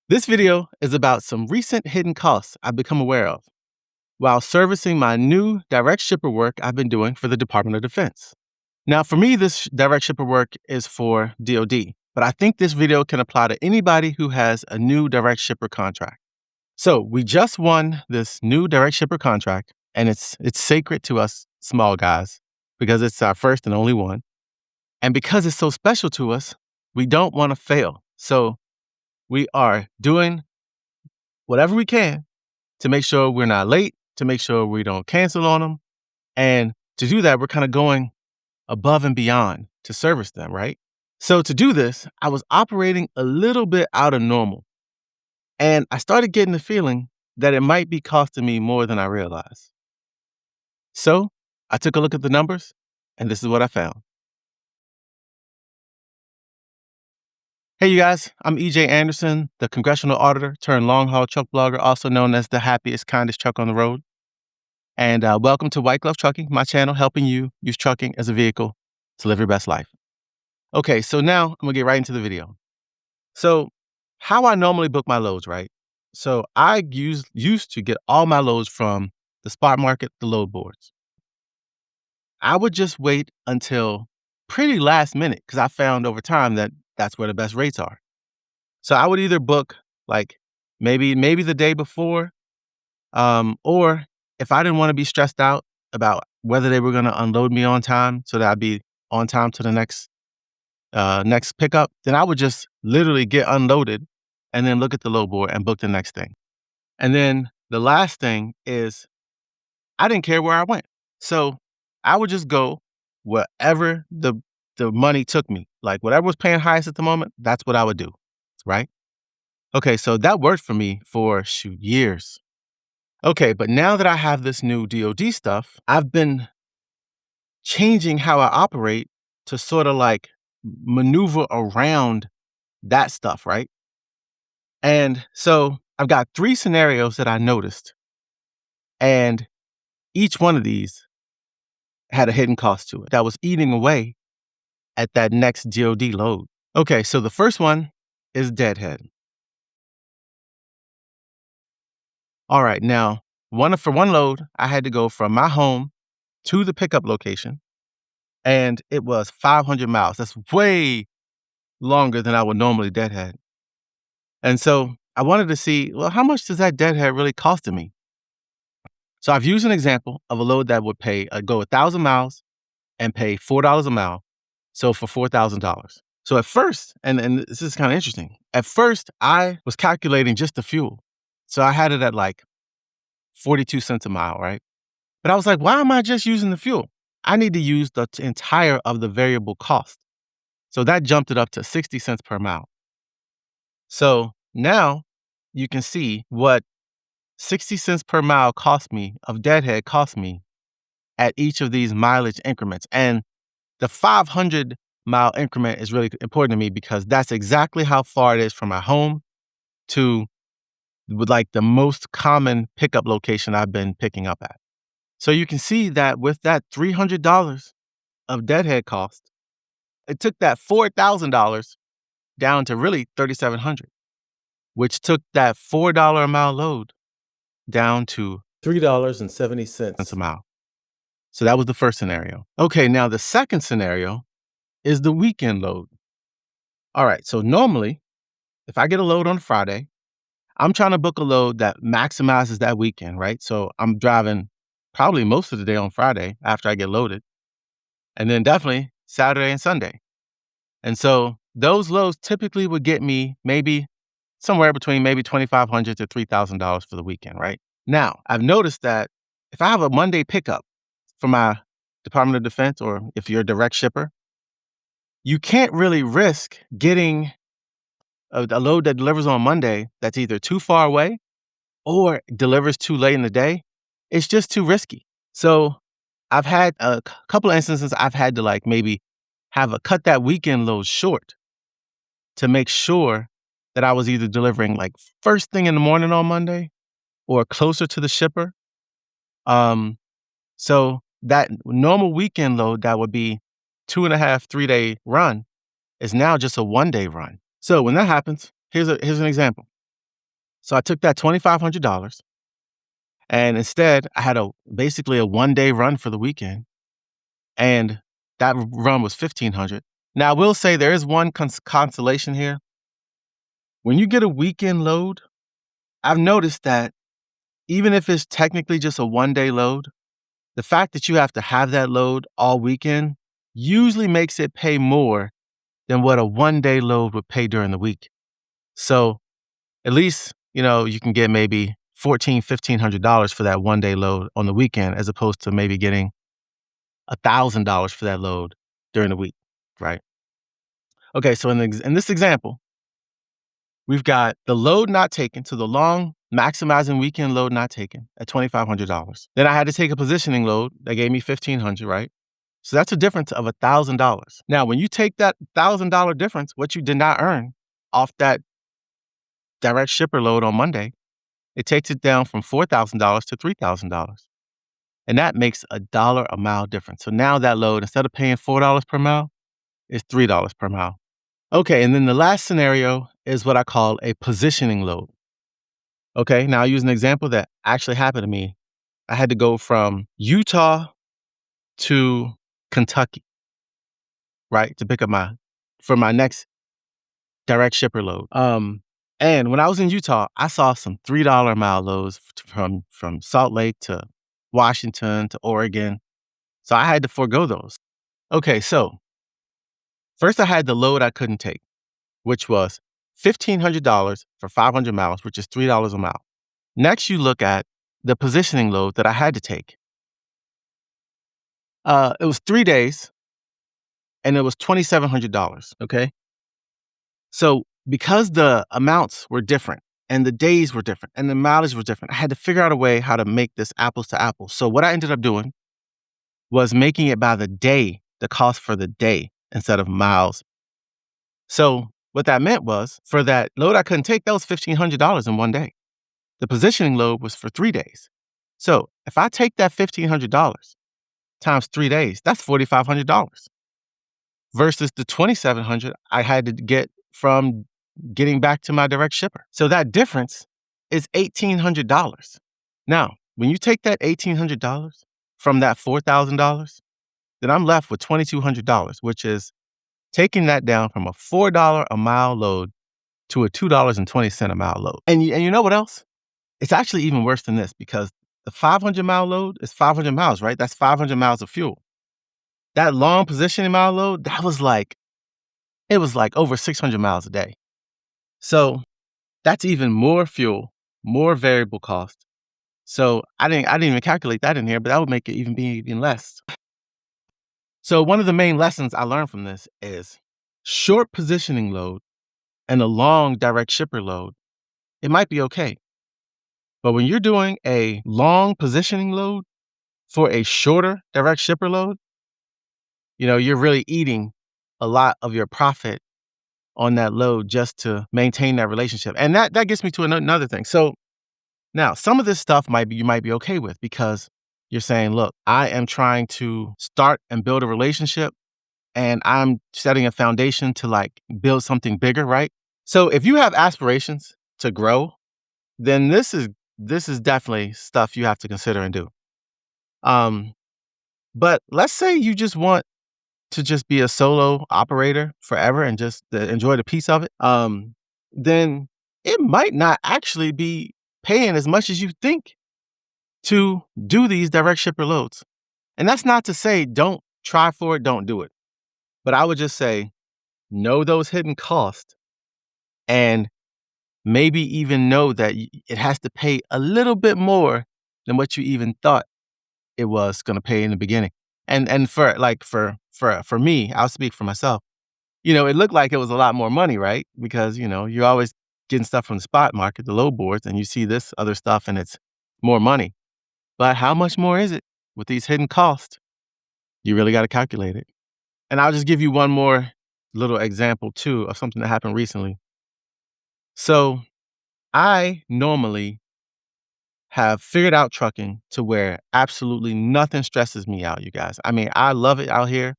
This video is about some recent hidden costs I've become aware of while servicing my new direct shipper work I've been doing for the Department of Defense. Now, for me, this direct shipper work is for DoD, but I think this video can apply to anybody who has a new direct shipper contract. So, we just won this new direct shipper contract, and it's sacred to us small guys because it's our first and only one. And because it's so special to us, we don't want to fail. So, we are doing whatever we can to make sure we're not late, to make sure we don't cancel on them. And to do that, we're kind of going above and beyond to service them, right? So to do this, I was operating a little bit out of normal. And I started getting the feeling that it might be costing me more than I realized. So I took a look at the numbers, and this is what I found. Hey, you guys, I'm EJ Anderson, the congressional auditor turned long haul truck blogger, also known as the happiest, kindest truck on the road. And welcome to White Glove Trucking, my channel helping you use trucking as a vehicle to live your best life. Okay, so now I'm gonna get right into the video. So, how I normally book my loads, right? So, I used to get all my loads from the spot market, the load boards. I would just wait until pretty last minute because I found over time that that's where the best rates are. So, I would either book like maybe the day before, or if I didn't want to be stressed out about whether they were going to unload me on time so that I'd be on time to the next pickup, then I would just literally get unloaded and then look at the load board and book the next thing. And then the last thing is I didn't care where I went. So I would just go wherever the money took me. Like whatever was paying highest at the moment, that's what I would do. Right? Okay, so that worked for me for years. Okay, but now that I have this new DoD stuff, I've been changing how I operate to sort of like maneuver around that stuff, right? And so I've got three scenarios that I noticed, and each one of these had a hidden cost to it that was eating away at that next DoD load. Okay, so the first one is deadhead. All right, now for one load, I had to go from my home to the pickup location, and it was 500 miles. That's way longer than I would normally deadhead. And so I wanted to see, well, how much does that deadhead really cost me? So I've used an example of a load that would go 1,000 miles and pay $4 a mile. So for $4,000. So at first, and this is kind of interesting. At first, I was calculating just the fuel. So I had it at like 42 cents a mile, right? But I was like, why am I just using the fuel? I need to use the entire of the variable cost. So that jumped it up to 60 cents per mile. So now you can see what 60 cents per mile of deadhead cost me at each of these mileage increments. And the 500-mile increment is really important to me because that's exactly how far it is from my home to like the most common pickup location I've been picking up at. So you can see that with that $300 of deadhead cost, it took that $4,000 down to really $3,700, which took that $4 a mile load down to $3.70 a mile. So that was the first scenario. Okay, now the second scenario is the weekend load. All right, so normally, if I get a load on Friday, I'm trying to book a load that maximizes that weekend, right? So I'm driving probably most of the day on Friday after I get loaded, and then definitely Saturday and Sunday. And so those loads typically would get me maybe somewhere between maybe $2,500 to $3,000 for the weekend, right? Now, I've noticed that if I have a Monday pickup for my Department of Defense, or if you're a direct shipper, you can't really risk getting a load that delivers on Monday that's either too far away or delivers too late in the day. It's just too risky. So I've had a couple of instances I've had to like maybe cut that weekend load short to make sure that I was either delivering like first thing in the morning on Monday or closer to the shipper. So that normal weekend load that would be 2.5, 3-day run is now just a 1-day run. So when that happens, here's an example. So I took that $2,500 and instead I had basically a 1-day run for the weekend, and that run was 1,500. Now, I will say there is one consolation here. When you get a weekend load, I've noticed that even if it's technically just a 1-day load, the fact that you have to have that load all weekend usually makes it pay more than what a 1-day load would pay during the week. So at least, you can get maybe $1,400, $1,500 for that 1-day load on the weekend, as opposed to maybe getting $1,000 for that load during the week, right? Okay, so in this example, we've got the load not taken, so the long maximizing weekend load not taken at $2,500. Then I had to take a positioning load that gave me 1,500, right? So that's a difference of $1,000. Now, when you take that $1,000 difference, what you did not earn off that direct shipper load on Monday, it takes it down from $4,000 to $3,000. And that makes $1 a mile difference. So now that load, instead of paying $4 per mile, is $3 per mile. Okay, and then the last scenario is what I call a positioning load. Okay, now I'll use an example that actually happened to me. I had to go from Utah to Kentucky, right, to pick up for my next direct shipper load. And when I was in Utah, I saw some $3 a mile loads from Salt Lake to Washington to Oregon. So I had to forego those. Okay, so first I had the load I couldn't take, which was $1,500 for 500 miles, which is $3 a mile. Next, you look at the positioning load that I had to take. It was 3 days, and it was $2,700, okay? So because the amounts were different, and the days were different, and the mileage was different, I had to figure out a way how to make this apples to apples. So what I ended up doing was making it by the day, the cost for the day instead of miles. So what that meant was for that load I couldn't take, that was $1,500 in 1 day. The positioning load was for 3 days. So if I take that $1,500 times 3 days, that's $4,500 versus the $2,700 I had to get from getting back to my direct shipper. So that difference is $1,800. Now, when you take that $1,800 from that $4,000, then I'm left with $2,200, which is taking that down from a $4 a mile load to a $2.20 a mile load. And you know what else? It's actually even worse than this because the 500-mile load is 500 miles, right? That's 500 miles of fuel. That long positioning mile load, it was like over 600 miles a day. So that's even more fuel, more variable cost. So I didn't even calculate that in here, but that would make it be even less. So one of the main lessons I learned from this is short positioning load and a long direct shipper load, it might be okay. But when you're doing a long positioning load for a shorter direct shipper load, you're really eating a lot of your profit on that load just to maintain that relationship. And that gets me to another thing. So now some of this stuff you might be okay with because you're saying, look, I am trying to start and build a relationship and I'm setting a foundation to build something bigger, right? So if you have aspirations to grow, then this is definitely stuff you have to consider and do. But let's say you just want to just be a solo operator forever and just enjoy the peace of it, then it might not actually be paying as much as you think to do these direct shipper loads. And that's not to say don't try for it, don't do it. But I would just say know those hidden costs and maybe even know that it has to pay a little bit more than what you even thought it was going to pay in the beginning. And for me, I'll speak for myself. It looked like it was a lot more money, right? Because, you're always getting stuff from the spot market, the low boards, and you see this other stuff and it's more money. But how much more is it with these hidden costs? You really got to calculate it. And I'll just give you one more little example too of something that happened recently. So I normally have figured out trucking to where absolutely nothing stresses me out, you guys. I mean, I love it out here.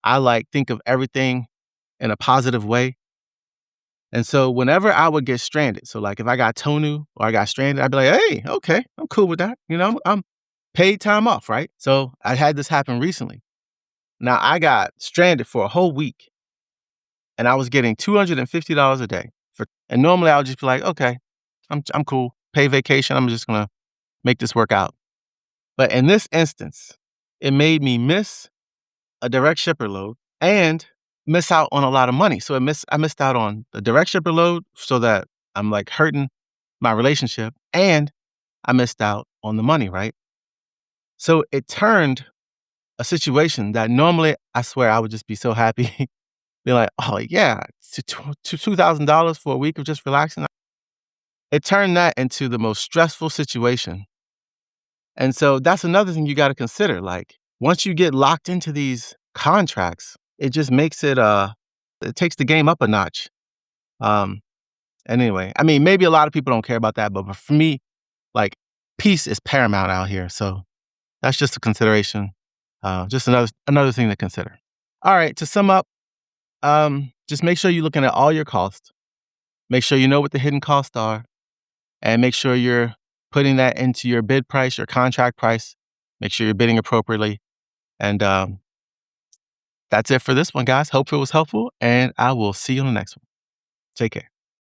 I think of everything in a positive way. And so whenever I would get stranded, so like if I got Tonu or I got stranded, I'd be like, hey, okay, I'm cool with that. I'm paid time off, right? So I had this happen recently. Now I got stranded for a whole week and I was getting $250 a day. And normally I would just be like, okay, I'm cool. Pay vacation. I'm just gonna make this work out. But in this instance, it made me miss a direct shipper load and miss out on a lot of money. So I missed out on the direct shipper load so that I'm like hurting my relationship and I missed out on the money, right? So it turned a situation that normally I swear I would just be so happy, be like, oh yeah, $2,000 for a week of just relaxing. It turned that into the most stressful situation. And so that's another thing you got to consider. Like once you get locked into these contracts, it just makes it takes the game up a notch. Um, and anyway, I mean, maybe a lot of people don't care about that, but for me, like peace is paramount out here. So that's just a consideration. Just another thing to consider. All right, to sum up, just make sure you're looking at all your costs. Make sure you know what the hidden costs are, and make sure you're putting that into your bid price, your contract price. Make sure you're bidding appropriately. And that's it for this one, guys. Hope it was helpful, and I will see you on the next one. Take care.